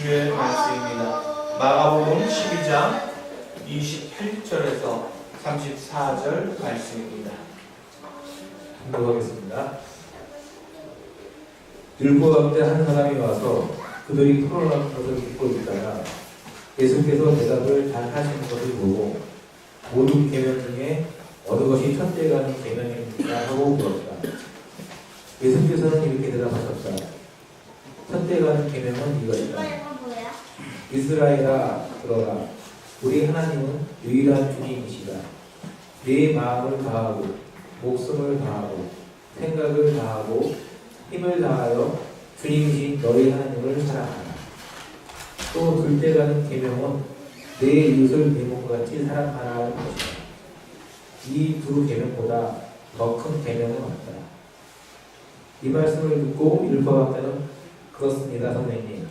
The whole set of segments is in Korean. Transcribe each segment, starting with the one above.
주의 말씀입니다. 마가복음 12장 28절에서 34절 말씀입니다. 공부하겠습니다. 율법 가운데 한 사람이 와서 그들이 토론하는 것을 듣고 있다가 예수께서 대답을 잘 하시는 것을 보고 모든 계명 중에 어느 것이 첫째가 하는 계명입니까? 하고 물었다. 예수께서는 이렇게 대답하셨다. 첫째가 하는 계명은 이것이다. 이스라엘아 들어라. 우리 하나님은 유일한 주님이시다. 네 마음을 다하고 목숨을 다하고 생각을 다하고 힘을 다하여 주님이신 너희 하나님을 사랑하라. 또 둘째가는 계명은 내 이웃을 내 몸같이 사랑하라는 것이다. 이 두 계명보다 더 큰 계명은 없다. 이 말씀을 듣고 율법학자는 그렇습니다, 선생님.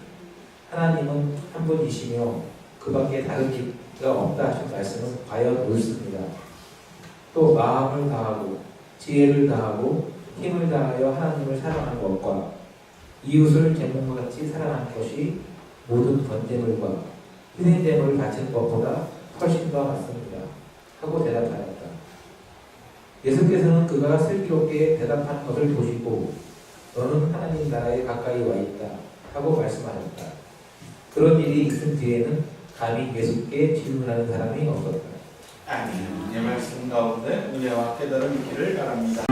하나님은 한 분이시며 그 밖에 다른 기가 없다 하신 말씀은 과연 옳습니다. 또 마음을 다하고 지혜를 다하고 힘을 다하여 하나님을 사랑하는 것과 이웃을 제 몸과 같이 사랑하는 것이 모든 번제물과 희생제물을 바치는 것보다 훨씬 더 맞습니다. 하고 대답하였다. 예수께서는 그가 슬기롭게 대답하는 것을 보시고 너는 하나님 나라에 가까이 와 있다 하고 말씀하셨다. 그런 일이 있은 뒤에는 감히 예수께 질문하는 사람이 없었다. 아멘. 이 말씀 가운데 은혜와 깨달음이 있기를 바랍니다.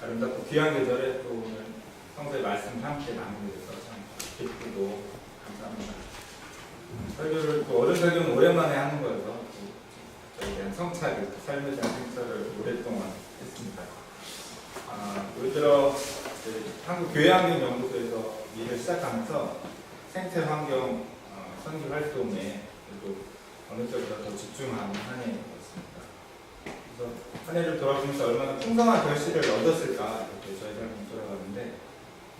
아름답고 귀한 계절에 또 오늘 성서의 말씀 함께 나누게 돼서 참 기쁘고 감사합니다. 설교를 또 어른 설교는 오랜만에 하는 거여서 저에 대한 성찰을, 삶에 대한 성찰을 오랫동안 했습니다. 올 들어 한국교회환경연구소에서 일을 시작하면서 생태환경 선교 활동에 그래도 어느 때보다 더 집중하는 한 해였습니다. 그래서 한 해를 돌아보면서 얼마나 풍성한 결실을 얻었을까 이렇게 저희가 좀 돌아봤는데,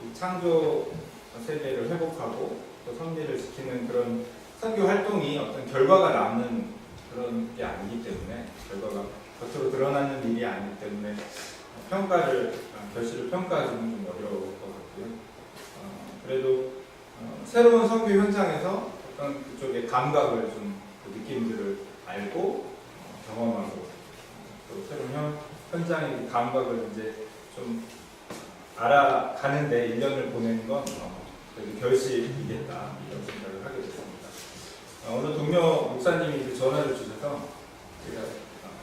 이 창조 세계를 회복하고 또 선미를 지키는 그런 선교 활동이 어떤 결과가 남는 그런 게 아니기 때문에, 결과가 겉으로 드러나는 일이 아니기 때문에 결실을 평가하기는 좀 어려울 것 같고요. 그래도 새로운 선교 현장에서 어떤 그쪽의 감각을 좀, 그 느낌들을 알고 경험하고 또 새로운 현장의 감각을 이제 좀 알아가는데 1년을 보내는 건 그래도 결실이겠다 이런 생각을 하게 됐습니다. 어느 동료 목사님이 전화를 주셔서 제가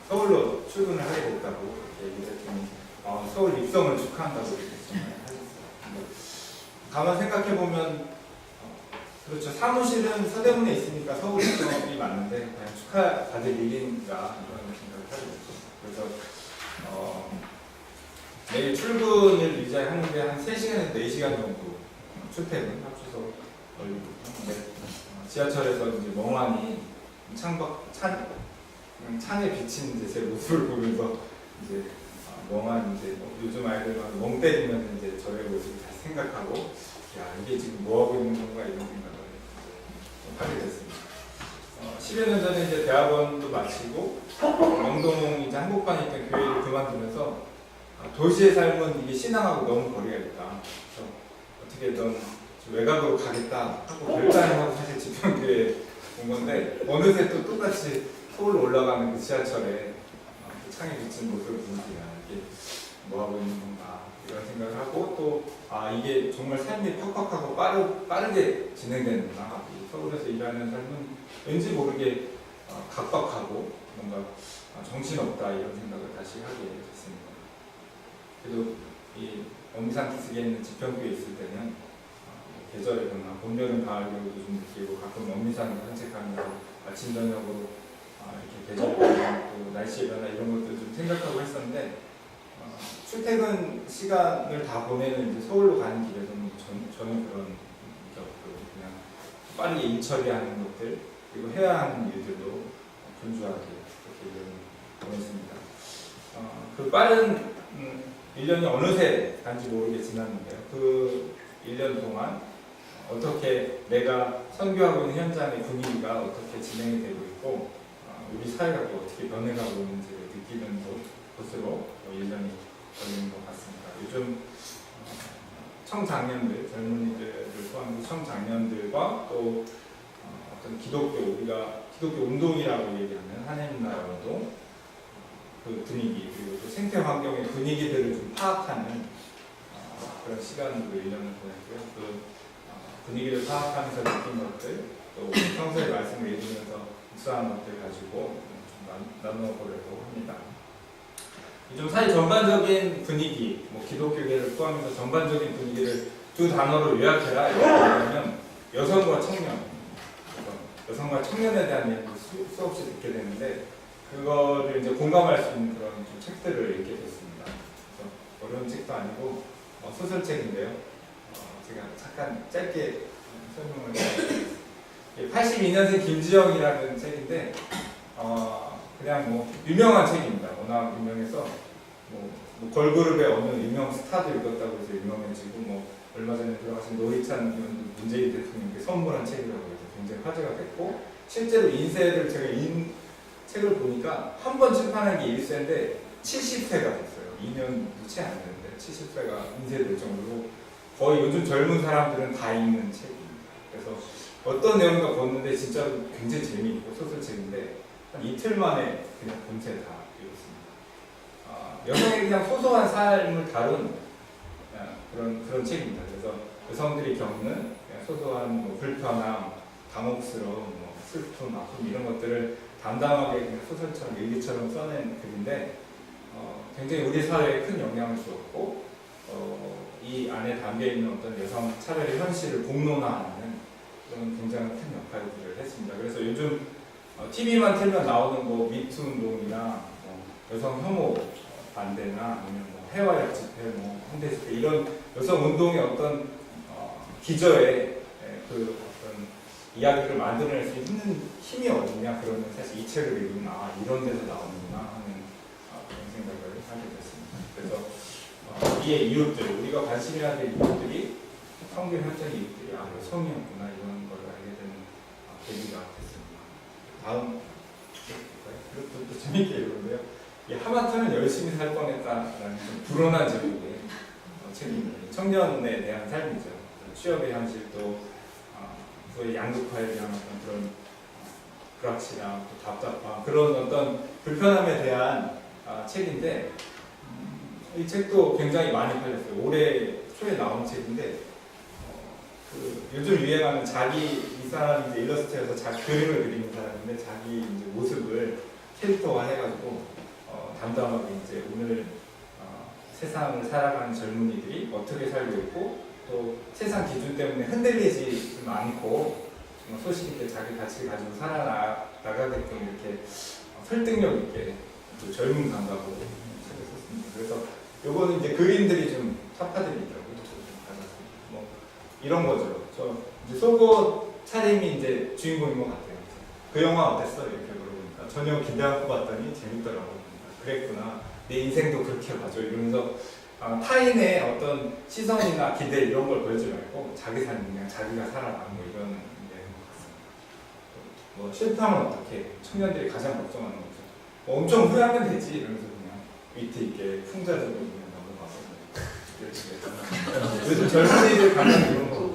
서울로 출근을 하게 됐다고 얘기를 했더니 서울 입성을 축하한다고 이렇게 전화하셨어요. 가만 생각해보면 그렇죠. 사무실은 서대문에 있으니까 서울 입성이 맞는데 그냥 축하받을 일인가 이런 생각을 하게 됐죠. 그래서 매일 출근을 이제 하는데 한 3시간에서 4시간 정도 출퇴근 합쳐서 걸리고 있는데, 지하철에서 이제 멍하니 창에 비친 이제 제 모습을 보면서 이제 멍하니 이제 요즘 아이들만 멍 때리면 이제 저의 모습을 다시 생각하고, 야 이게 지금 뭐 하고 있는 건가 이런 생각을 하게 됐습니다. 10여 년 전에 이제 대학원도 마치고 영동 이제 한복판에 있던 교회를 그만두면서 도시의 삶은 이게 신앙하고 너무 거리가 있다. 그래서 어떻게든 외곽으로 가겠다 하고 결단하고 사실 지평교회에 온 건데, 어느새 또 똑같이 서울로 올라가는 그 지하철에 그 창에 비친 모습을 보니까 이게 뭐 하고 있는 건가 이런 생각을 하고, 또 이게 정말 삶이 팍팍하고 빠르게 진행되는구나. 서울에서 일하는 삶은 왠지 모르게 각박하고 뭔가 정신없다 이런 생각을 다시 하게 됐습니다. 그래도 이 엄미산 기슭에 있는 지평교에 있을 때는 계절의 변화, 봄, 여름, 가을, 겨울도 좀 느끼고, 가끔 엄미산을 산책하면서 아침 저녁으로 이렇게 계절의 변화, 또 날씨의 변화 이런 것들 좀 생각하고 했었는데, 출퇴근 시간을 다 보내는 이제 서울로 가는 길에서는 저는 그런 게 없고, 그냥 빠르게 일 처리하는 것들, 그리고 해야 하는 일들도 분주하게 그렇게 일을 보냈습니다. 그 빠른 1년이 어느새 간지 모르게 지났는데요. 그 1년 동안 어떻게 내가 선교하고 있는 현장의 분위기가 어떻게 진행이 되고 있고, 우리 사회가 또 어떻게 변해가고 있는지를 느끼는 곳으로 1년이 걸리는 것 같습니다. 요즘 청장년들, 젊은이들을 포함해서 청장년들과 또 어떤 우리가 기독교 운동이라고 얘기하는 하나님나라 운동, 그 분위기, 그리고 또 생태 환경의 분위기들을 좀 파악하는 그런 시간으로 1년을 보냈고요. 그 분위기를 파악하면서 느낀 것들, 또 평소에 말씀을 읽으면서 묵상한 것들 가지고 좀 나눠보려고 합니다. 좀 사회 전반적인 분위기, 기독교계를 포함해서 전반적인 분위기를 두 단어로 요약해라 이렇게 하면 여성과 청년, 여성과 청년에 대한 얘기를 수없이 듣게 되는데, 그거를 이제 공감할 수 있는 그런 좀 책들을 읽게 됐습니다. 그래서 어려운 책도 아니고 소설책인데요. 제가 잠깐 짧게 설명을 드리겠습니다. 82년생 김지영이라는 책인데, 그냥 유명한 책입니다. 워낙 유명해서 걸그룹의 어느 유명 스타도 읽었다고 해서 유명해지고, 얼마 전에 들어가신 노희찬 문재인 대통령께 선물한 책이라고 해서 굉장히 화제가 됐고, 실제로 인쇄를 제가 책을 보니까 한 번 출판한 게 1세인데 70세가 됐어요. 2년도 채 안 됐는데 70세가 인쇄될 정도로 거의 요즘 젊은 사람들은 다 읽는 책입니다. 그래서 어떤 내용인가 봤는데 진짜 굉장히 재미있고 소설책인데 한 이틀 만에 그냥 본체 다 읽었습니다. 여성의 그냥 소소한 삶을 다룬 그런 책입니다. 그래서 여성들이 겪는 그냥 소소한 불편함, 당혹스러움, 슬픔, 아픔 이런 것들을 담담하게 그냥 소설처럼 일기처럼 써낸 글인데, 굉장히 우리 사회에 큰 영향을 주었고, 이 안에 담겨있는 어떤 여성 차별의 현실을 공론화하는 그런 굉장히 큰 역할들을 했습니다. 그래서 요즘 TV만 틀면 나오는 뭐 미투 운동이나 여성 혐오 반대나 아니면 뭐 해와역 집회, 뭐 현대 집회 이런 여성 운동의 어떤 기저에 그 어떤 이야기를 만들어낼 수 있는 힘이 어디냐 그러면 사실 이 책을 읽으면 이런 데서 나오는구나 하는 그런 생각을 하게 됐습니다. 그래서 이의 이웃들 우리가 관심해야 될 이웃들이 성경 현장의 이웃들이 여성이었구나 이런 걸 알게 되는 계기가 됐습니다. 다음 이것도 또 재밌게 읽었는데요. 하마터면 열심히 살 뻔했다라는 좀 불온한 제목의 책입니다. 청년에 대한 삶이죠. 취업의 현실도 후에 양극화에 대한 어떤 그런 불확실함, 또 답답함 그런 어떤 불편함에 대한 책인데 이 책도 굉장히 많이 팔렸어요. 올해 초에 나온 책인데 요즘 유행하는 이 사람이 이제 일러스트에서 자기 그림을 그리는 사람인데 자기 이제 모습을 캐릭터화 해가지고 담담하게 이제 오늘 세상을 살아가는 젊은이들이 어떻게 살고 있고 또 세상 기준 때문에 흔들리지 않고 소신 있게 자기 가치를 가지고 살아나가게끔 이렇게 설득력 있게 또 젊은 감각으로 책을 썼습니다. 그래서 요거는 이제 그림들이 좀插화들이 있더라고요. 뭐 이런 거죠. 저 이제 속옷 차림이 이제 주인공인 것 같아요. 그 영화 어땠어? 이렇게 물어보니까 전혀 기대하고 봤더니 재밌더라고요. 그랬구나. 내 인생도 그렇게 가죠. 이러면서 타인의 어떤 시선이나 기대 이런 걸 걸지 말고 자기 삶 그냥 자기가 살아가는 뭐 이런 내용 것 같습니다. 뭐 실패하면 어떻게? 청년들이 가장 걱정하는 거죠. 뭐 엄청 후회하면 되지 이러면서 그냥 위트 있게 풍자적으로 그냥 넘어가서 요즘 젊은이들 가장 이런 거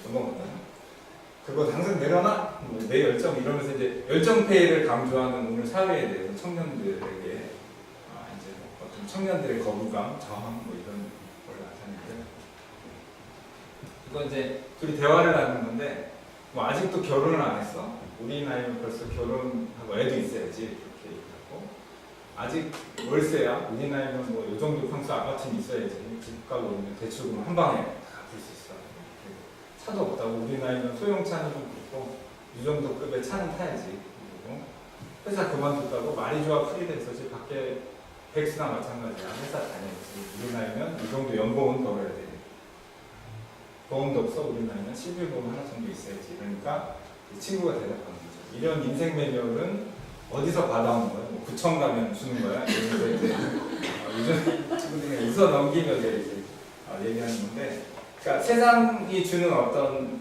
넘어갔다. 그거 당장 내려놔? 내 열정 이러면서 이제 열정페이를 강조하는 오늘 사회에 대해서 청년들에게 이제 어떤 청년들의 거부감, 저항 뭐 이런 걸 나타내는데 이건 이제 둘이 대화를 나누는 건데 뭐 아직도 결혼을 안 했어? 우리 나이면 벌써 결혼하고 애도 있어야지 이렇게 얘기하고 아직 월세야? 우리 나이면 뭐 이 정도 평수 아파트는 있어야지 집값 오르면 대출금 한 방에 갚을 수 있어. 차도 없다고 우리 나이면 소형차는 좀 그렇고 이 정도 급의 차는 타야지. 그리고 회사 그만뒀다고 말이 좋아 프리랜서지 밖에 백수나 마찬가지야. 회사 다녀야지. 우리 나이면 이 정도 연봉은 벌어야 돼. 보험도 없어. 우리 나이면 실비보험 하나 정도 있어야지. 그러니까 친구가 대답하는 거죠. 이런 인생 매뉴얼은 어디서 받아온 거야? 뭐 구청 가면 주는 거야? 이러면서 이제 요즘 친구들이 웃어 넘기면서 이제 얘기하는 건데 그러니까 세상이 주는 어떤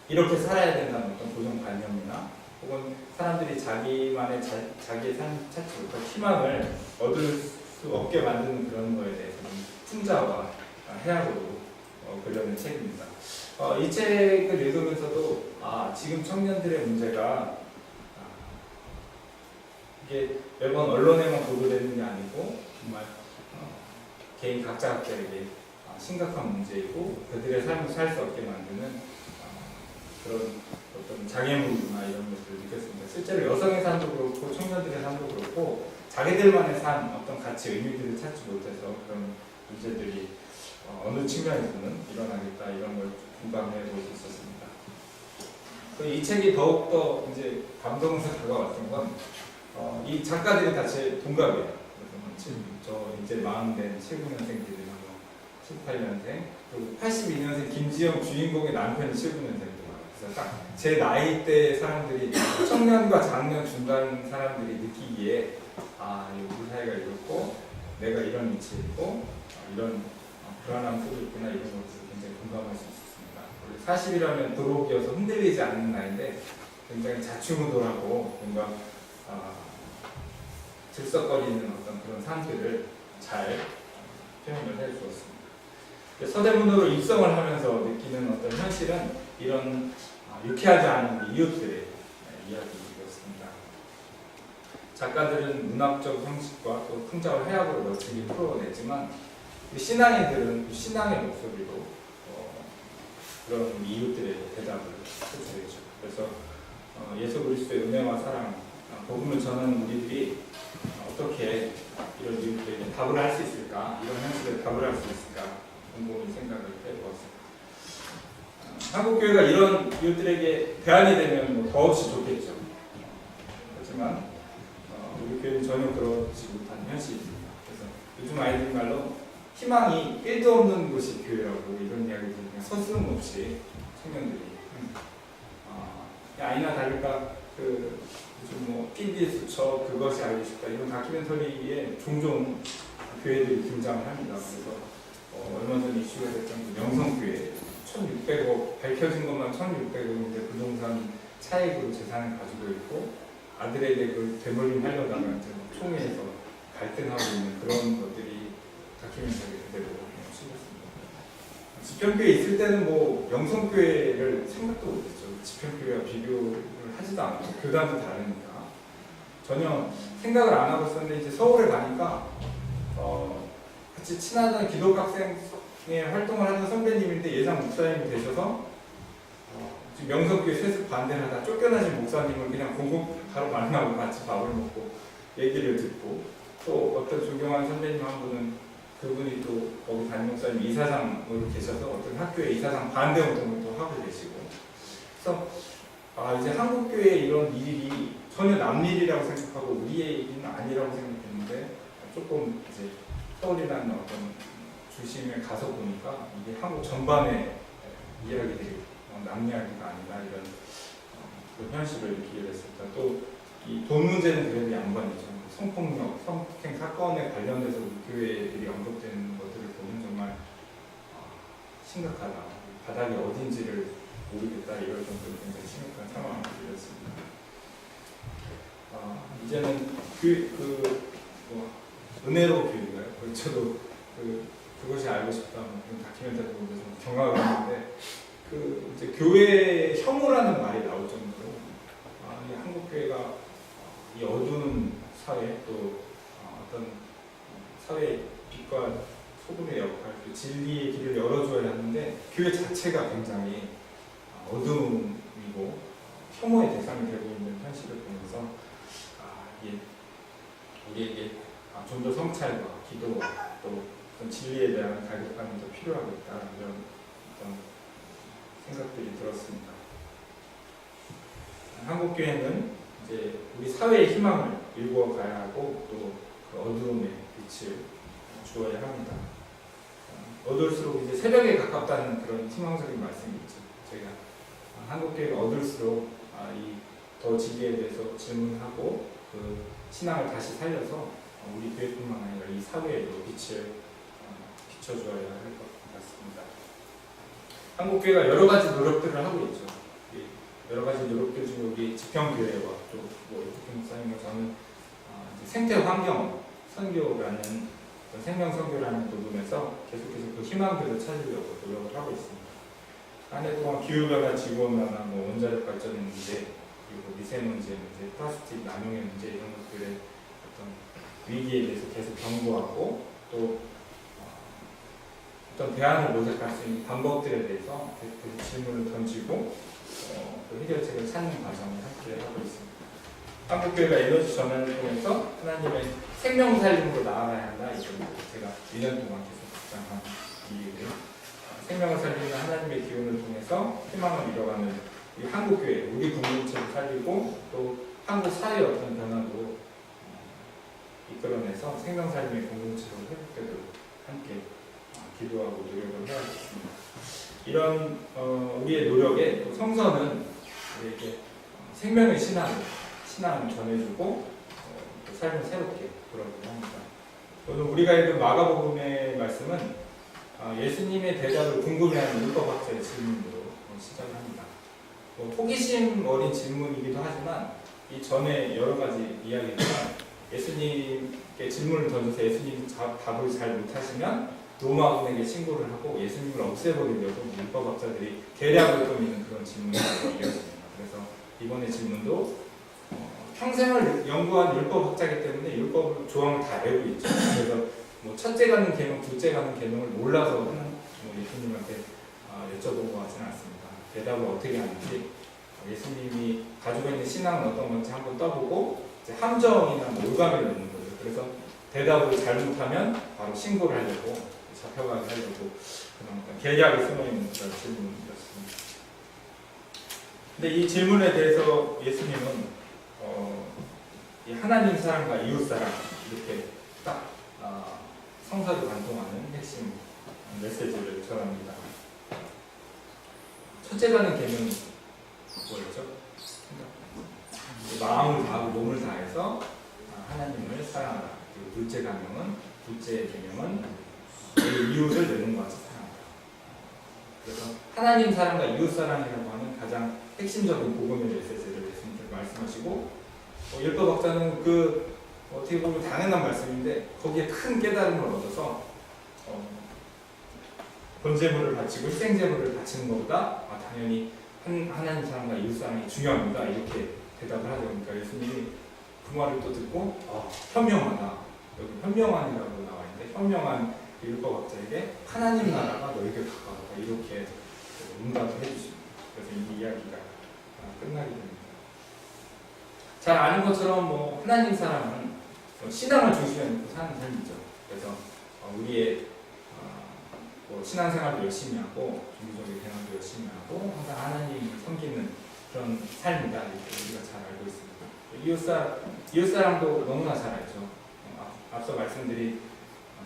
이렇게 살아야 된다는 어떤 고정관념이나 혹은 사람들이 자기만의 자기의 삶 찾지 못할 희망을 얻을 수 없게 만드는 그런 거에 대해서는 풍자와 해학으로 그려낸 책입니다. 이 책을 읽으면서도 지금 청년들의 문제가 이게 매번 언론에만 보도되는 게 아니고 정말 개인 각자에게 심각한 문제이고 그들의 삶을 살 수 없게 만드는 그런 어떤 장애물이나 이런 것들을 느꼈습니다. 실제로 여성의 삶도 그렇고 청년들의 삶도 그렇고 자기들만의 삶, 어떤 가치, 의미들을 찾지 못해서 그런 문제들이 어느 측면에서는 일어나겠다 이런 걸 공감해 볼 수 있었습니다. 이 책이 더욱더 이제 감동에서 다가왔던 건 이 작가들이 다 제 동갑이에요. 그래서 저 이제 40된 79년생들이 18년생, 그리고 82년생 김지영 주인공의 남편이 79년생이에요. 그래서 딱 제 나이대 사람들이 청년과 장년 중간 사람들이 느끼기에 우리 사회가 이렇고 내가 이런 위치에 있고 이런 불안함 속에 있구나 이런 것들을 굉장히 공감할 수 있었습니다. 40이라면 도로기여서 흔들리지 않는 나이인데 굉장히 자충우돌하고 뭔가 들썩거리는 어떤 그런 삶들을 잘 표현을 해주었습니다. 서대문으로 입성을 하면서 느끼는 어떤 현실은 이런 유쾌하지 않은 우리 이웃들의 이야기였습니다. 작가들은 문학적 형식과 또 풍자와 해학으로 멋지게 풀어냈지만 신앙인들은 신앙의 목소리로 그런 이웃들의 대답을 해주죠. 그래서 예수 그리스도의 은혜와 사랑, 복음을 전하는 우리들이 어떻게 이런 이웃들에게 답을 할 수 있을까? 이런 현실에 답을 할 수 있을까? 곰곰이 생각을 해보았습니다. 한국 교회가 이런 이웃들에게 대안이 되면 뭐 더없이 좋겠죠. 그렇지만 우리 교회는 전혀 그렇지 못한 현실입니다. 그래서 요즘 아이들 말로 희망이 1도 없는 곳이 교회라고 이런 이야기를 그냥 서슴없이 청년들이 아니나 다를까 그 요즘 뭐 PB의 수첩 그것이 알고 싶다 이런 다큐멘터리에 종종 교회들이 등장을 합니다. 그래서 얼마 전에 이슈가 됐던 그 명성교회 1,600억 밝혀진 것만 1,600억인데 부동산 차익으로 재산을 가지고 있고 아들에게 그 되물림 하려다가 이제 총회에서 갈등하고 있는 그런 것들이 다큐멘터리 그대로 실렸습니다. 지평교회 있을 때는 뭐 명성교회를 생각도 못했죠. 지평교회와 비교를 하지도 않고 교단도 다르니까 전혀 생각을 안 하고 있었는데 이제 서울에 가니까 같이 친하던 기독학생회 활동을 하던 선배님인데 예장 목사님이 되셔서 지금 명성교회 세습 반대를 하다 쫓겨나신 목사님을 그냥 공공 바로 만나고 같이 밥을 먹고 얘기를 듣고 또 어떤 존경하는 선배님 한 분은 그분이 또 거기 담임 목사님 이사장으로 계셔서 어떤 학교의 이사장 반대 운동을 또 하고 계시고 그래서 이제 한국교회에 이런 일이 전혀 남 일이라고 생각하고 우리의 일은 아니라고 생각했는데 조금 이제 서울이라는 어떤 중심에 가서 보니까 이게 한국 전반의 이야기들이 남 이야기가 아니라 이런 그 현실을 느끼게 됐습니다. 또 이 돈 문제는 그래도 양반이죠. 성폭력, 성폭행 사건에 관련해서 우리 교회들이 언급되는 것들을 보면 정말 심각하다. 바닥이 어딘지를 모르겠다. 이럴 정도로 굉장히 심각한 상황을 들렸습니다. 이제는 은혜로 교육인가요? 저도 그것이 알고 싶다. 그런 다큐멘터리 보면서 좀 경악을 했는데 이제 교회 혐오라는 말이 나올 정도로 이 한국 교회가 이 어두운 사회 또 어떤 사회의 빛과 소금의 역할, 또 진리의 길을 열어줘야 하는데 교회 자체가 굉장히 어둠이고 혐오의 대상이 되고 있는 현실을 보면서 이게 우리에게 좀 더 성찰과 기도와 또 진리에 대한 갈급함이 더 필요하겠다 이런 어떤 생각들이 들었습니다. 한국 교회는 이제 우리 사회의 희망을 일구어 가야 하고 또 그 어두움의 빛을 주어야 합니다. 어두울수록 이제 새벽에 가깝다는 그런 희망적인 말씀이 있죠. 제가 한국 교회가 어두울수록 더 진리에 대해서 질문하고 그 신앙을 다시 살려서 우리 교회뿐만 아니라 이 사회에도 빛을 비춰주어야 할 것 같습니다. 한국 교회가 여러 가지 노력들을 하고 있죠. 여러 가지 노력들 중에 우리 지평교회와 또뭐 이렇게 목사님과 저는 생태 환경 선교라는 생명 선교라는 부분에서 계속해서 그 희망들을 찾으려고 노력을 하고 있습니다. 한 해 동안 기후 변화, 지구 온난화, 뭐 원자력 발전의 문제, 그리고 미세먼지의 문제, 플라스틱 남용의 문제 이런 것들의 어떤 위기에 대해서 계속 경고하고 또 어떤 대안을 모색할 수 있는 방법들에 대해서 계속 질문을 던지고 그 해결책을 찾는 과정을 함께 하고 있습니다. 한국교회가 에너지 전환을 통해서 하나님의 생명 살림으로 나아가야 한다. 이건 제가 2년 동안 계속 주장한 이유예요. 생명을 살리는 하나님의 기운을 통해서 희망을 이뤄가는 이 한국교회, 우리 공동체를 살리고 또 한국 사회의 어떤 변화도 이끌어내서 생명 살림의 공동체로 회복되도록 함께 기도하고 노력을 해야겠습니다. 이런 우리의 노력에 또 성서는 우리에게 생명의 신앙을 전해주고 또 삶을 새롭게 돌아보게 합니다. 오늘 우리가 읽은 마가복음의 말씀은 예수님의 대답을 궁금해하는 율법학자의 질문으로 시작을 합니다. 호기심 어린 질문이기도 하지만 이 전에 여러 가지 이야기가 예수님께 질문을 던져서 예수님이 답을 잘 못하시면 로마군에게 신고를 하고 예수님을 없애버리려고 율법학자들이 계략을 꾸미는 그런 질문이 이어집니다. 그래서 이번의 질문도 평생을 연구한 율법학자이기 때문에 율법 조항을 다 알고 있죠. 그래서 뭐 첫째 가는 계명, 둘째 가는 계명을 몰라서 예수님한테 여쭤본 것 같지는 않습니다. 대답을 어떻게 하는지 예수님이 가지고 있는 신앙은 어떤 건지 한번 떠보고 이제 함정이나 올감을 넣는 거죠. 그래서 대답을 잘못하면 바로 신고를 하려고 잡혀가게 하려고 그런 계략이 숨어있는 그런 질문이었습니다. 근데 이 질문에 대해서 예수님은 이 하나님 사랑과 이웃 사랑 이렇게 딱 성사를 관통하는 핵심 메시지를 전합니다. 첫째라는 계명이 뭐였죠? 마음을 다하고 몸을 다해서 하나님을 사랑하라. 그리고 둘째 계명은 내 이웃을 내 몸과 같이 사랑하라. 그래서 하나님 사랑과 이웃 사랑이라고 하는 가장 핵심적인 복음의 메시지를 예수님께서 말씀하시고 율법 학자는 그 어떻게 보면 당연한 말씀인데 거기에 큰 깨달음을 얻어서 번제물을 바치고 희생제물을 바치는 것보다 당연히 하나님 사랑과 이웃 사랑이 중요합니다. 이렇게 대답을 하죠. 그러니까 예수님이 그 말을 또 듣고 현명하다. 여기 현명한이라고 나와 있는데 현명한 율법학자에게 하나님 나라가 너에게 가까웠다. 이렇게 응답을 해주십니다. 그래서 이 이야기가 끝나게 됩니다. 잘 아는 것처럼 하나님 사랑은 신앙을 중심에 놓고 사는 삶이죠. 그래서 우리의 신앙생활도 열심히 하고 종교적인 생활도 열심히 하고 항상 하나님을 섬기는 그런 삶이다. 이렇게 우리가 잘 알고 있습니다. 이웃사랑도 너무나 잘 알죠. 앞서 말씀드린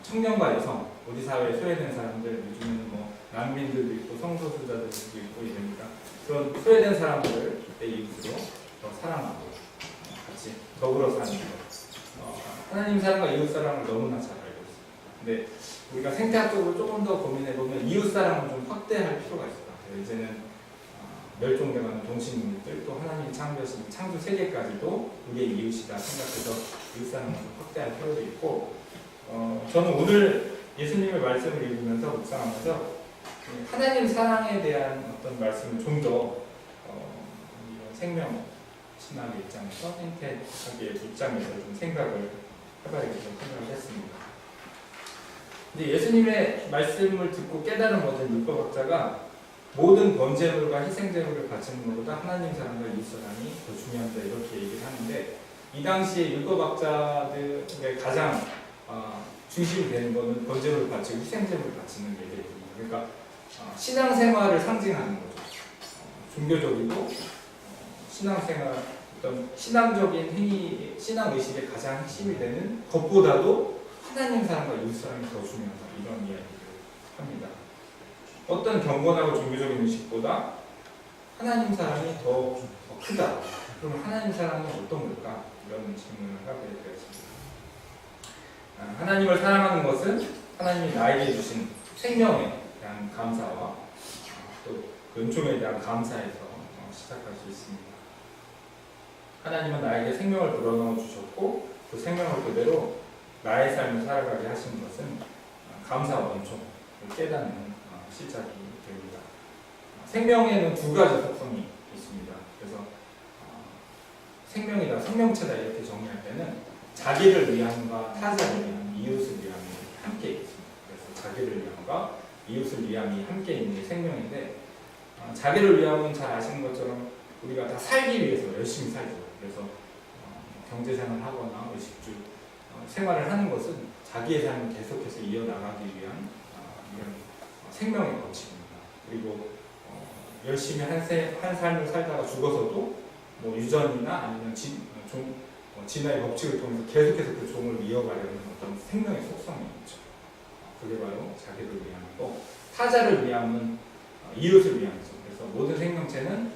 청년과 여성, 우리 사회에 소외된 사람들, 요즘에는 난민들도 있고 성소수자들도 있고 이러니까 그런 소외된 사람들을 내 이웃으로 더 사랑하고 같이 더불어 사는 것. 하나님 사랑과 이웃 사랑을 너무나 잘 알고 있습니다. 근데 우리가 생태학적으로 조금 더 고민해보면 이웃 사랑을 좀 확대할 필요가 있을 것 같아요. 이제는 멸종돼가는 동식물들 또 하나님이 창조하신 창조 세계까지도 우리의 이웃이다 생각해서 이웃 사랑을 좀 확대할 필요도 있고 저는 오늘 예수님의 말씀을 읽으면서 묵상하면서 하나님 사랑에 대한 어떤 말씀을 좀 더 생명 신학의 입장에서 생태학의 입장에서 좀 생각을 해봐야겠다고 생각을 했습니다. 근데 예수님의 말씀을 듣고 깨달은 모든 율법학자가 모든 번제물과 희생제물을 바치는 것보다 하나님 사랑과 이웃 사랑이 더 중요하다 이렇게 얘기를 하는데 이 당시에 율법학자들의 가장 중심이 되는 것은 번제물을 바치고 희생제물을 바치는 얘기입니다. 그러니까 신앙생활을 상징하는 거죠. 종교적이고 신앙생활 어떤 신앙적인 행위, 신앙의식의 가장 핵심이 되는 것보다도 하나님 사랑과 이웃 사랑이 더 중요하다 이런 이야기를 합니다. 어떤 경건하고 종교적인 의식보다 하나님 사랑이 더 크다. 그럼 하나님 사랑이 어떤 걸까? 이런 질문을 하게 되었습니다. 하나님을 사랑하는 것은 하나님이 나에게 주신 생명에 대한 감사와 또 그 은총에 대한 감사에서 시작할 수 있습니다. 하나님은 나에게 생명을 불어넣어 주셨고 그 생명을 그대로 나의 삶을 살아가게 하신 것은 감사와 은총을 깨닫는 시작이 됩니다. 생명에는 두 가지 속성이 있습니다. 그래서 생명이다, 생명체다 이렇게 정의할 때는 자기를 위함과 타자를 위함, 이웃을 위함이 함께 있습니다. 그래서 자기를 위함과 이웃을 위함이 함께 있는 게 생명인데 자기를 위함은 잘 아시는 것처럼 우리가 다 살기 위해서 열심히 살죠. 그래서 경제생활을 하거나 의식주 생활을 하는 것은 자기의 삶을 계속해서 이어나가기 위한 이런 생명의 법칙입니다. 그리고 열심히 한 삶을 살다가 죽어서도 유전이나 아니면 진화의 법칙을 통해서 계속해서 그 종을 이어가려는 어떤 생명의 속성이 있죠. 그게 바로 자기를 위함이고 타자를 위함은 이웃을 위함이죠. 그래서 모든 생명체는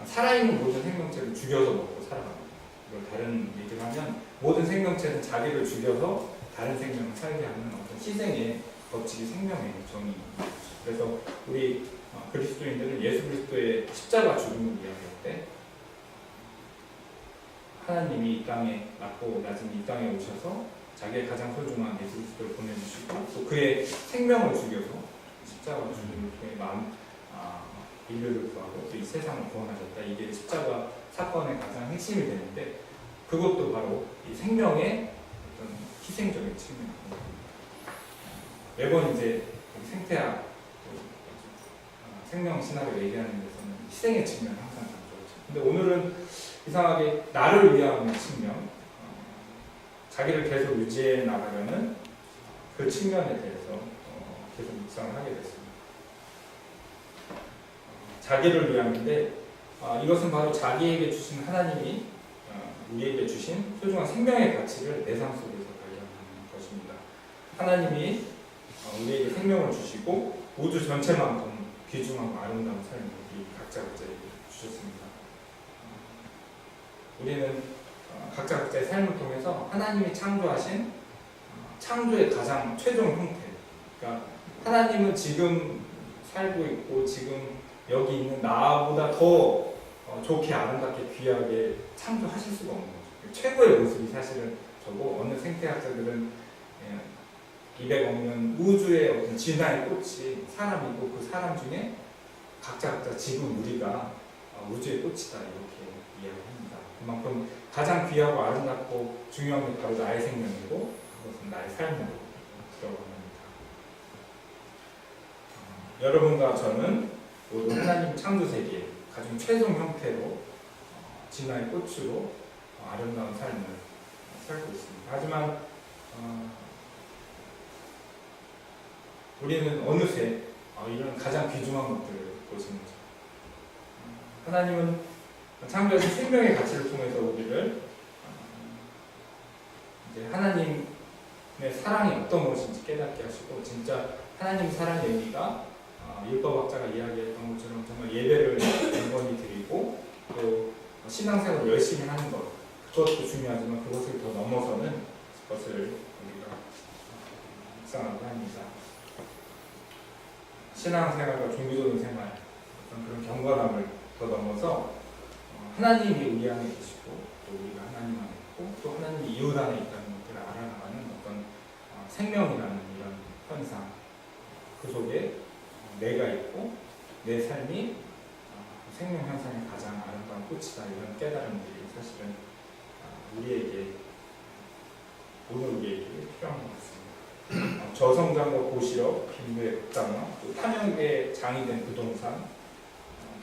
살아있는 모든 생명체를 죽여서 먹고 살아갑니다. 이걸 다른 얘기를 하면 모든 생명체는 자기를 죽여서 다른 생명을 살게 하는 어떤 희생의 법칙이 생명의 정의입니다. 그래서 우리 그리스도인들은 예수 그리스도의 십자가 죽음을 이야기할 때 하나님이 이 땅에 낳고 낮은 이 땅에 오셔서 자기의 가장 소중한 예수 그리스도를 보내주시고 또 그의 생명을 죽여서 십자가 죽음을 통해 인류를 구하고 또 이 세상을 구원하셨다. 이게 십자가 사건의 가장 핵심이 되는데 그것도 바로 이 생명의 어떤 희생적인 측면입니다. 매번 이제 생태학, 생명신학을 얘기하는 데서는 희생의 측면을 항상 강조하죠. 근데 오늘은 이상하게 나를 위함의 측면, 자기를 계속 유지해 나가려는 그 측면에 대해서 계속 묵상을 하게 됐습니다. 자기를 위함인데 이것은 바로 자기에게 주신 하나님이 우리에게 주신 소중한 생명의 가치를 내 삶 속에서 발견하는 것입니다. 하나님이 우리에게 생명을 주시고 우주 전체만큼 귀중하고 아름다운 삶을 우리 각자에게 주셨습니다. 우리는 각자의 삶을 통해서 하나님이 창조하신 창조의 가장 최종 형태, 그러니까 하나님은 지금 살고 있고 지금 여기 있는 나보다 더 좋게 아름답게 귀하게 창조하실 수가 없는 거죠. 최고의 모습이 사실은 저고, 어느 생태학자들은 200억 년 우주의 어떤 진화의 꽃이 사람이고 그 사람 중에 각자 지금 우리가 우주의 꽃이다 이렇게 이야기합니다. 그만큼 가장 귀하고 아름답고 중요한 게 바로 나의 생명이고 그것은 나의 삶으로 들어갑니다. 여러분과 저는 모두 하나님 창조 세계의 가장 최종 형태로 진화의 꽃으로 아름다운 삶을 살고 있습니다. 하지만 우리는 어느새 이런 가장 귀중한 것들을 보시는 거죠. 하나님은 창조하신 생명의 가치를 통해서 우리를 이제 하나님의 사랑이 어떤 것인지 깨닫게 하시고, 진짜 하나님 사랑의 의미가 율법학자가 이야기했던 것처럼 정말 예배를 온전히 드리고 또 신앙생활을 열심히 하는 것, 그것도 중요하지만 그것을 더 넘어서는 것을 우리가 묵상하고 합니다. 신앙생활과 종교적인 생활, 어떤 그런 경건함을 더 넘어서 하나님이 우리 안에 계시고 또 우리가 하나님 안에 있고 또 하나님이 이웃 안에 있다는 것들을 알아나가는 어떤 생명이라는 이런 현상, 그 속에 내가 있고 내 삶이 생명 현상의 가장 아름다운 꽃이다, 이런 깨달음들이 사실은 오늘 우리에게 필요한 것 같습니다. 저성장과 고실업, 빈부의 극단화, 또 탐욕의 장이 된 부동산,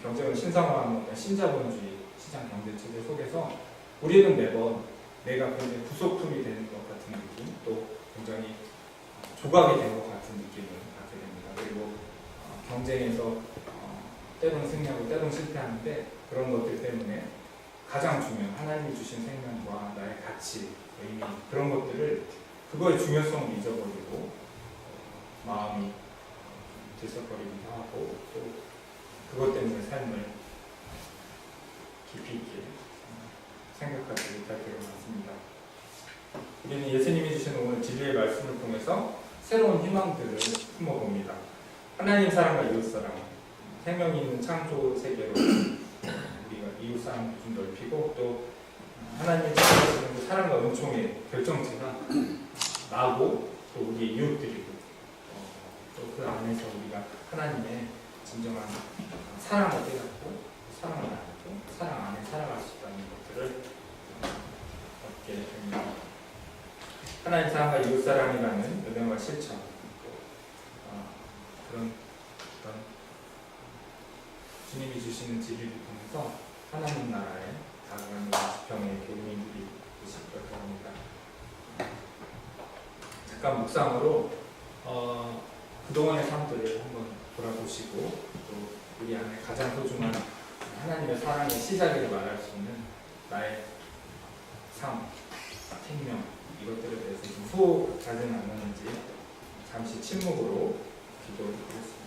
경쟁을 신성화하는 어떤 신자본주의 시장 경제 체제 속에서 우리는 매번 내가 굉장히 부속품이 되는 것 같은 느낌, 또 굉장히 조각이 된 것 같은 느낌을 갖게 됩니다. 그리고 경쟁에서 때로는 승리하고 때로는 실패하는데, 그런 것들 때문에 가장 중요한 하나님이 주신 생명과 나의 가치, 의미, 그런 것들을, 그거의 중요성을 잊어버리고 마음이 들썩거리기도 하고 또 그것 때문에 삶을 깊이 있게 생각하지 못할 때가 많습니다. 우리는 예수님이 주신 오늘 진리의 말씀을 통해서 새로운 희망들을 품어봅니다. 하나님 사랑과 이웃 사랑, 생명이 있는 창조 세계로 우리가 이웃 사랑을 좀 넓히고, 또 하나님이 창조하시는 그 사랑과 은총의 결정체가 나고 또 우리의 이웃들이고, 또 그 안에서 우리가 하나님의 진정한 사랑을 깨닫고 사랑을 알고 사랑 안에 살아갈 수 있다는 것들을 얻게 됩니다. 하나님 사랑과 이웃 사랑이라는 은혜와 실천, 그런 어떤 주님이 주시는 진리를 통해서 하나님 나라에 다가가는 병의 교민들이 되실 것 합니다. 잠깐 묵상으로 그동안의 삶들을 한번 돌아보시고, 또 우리 안에 가장 소중한 하나님의 사랑의 시작이라고 말할 수 있는 나의 삶, 생명, 이것들에 대해서 좀 소자진 않았는지 잠시 침묵으로 기도를 드리겠습니다.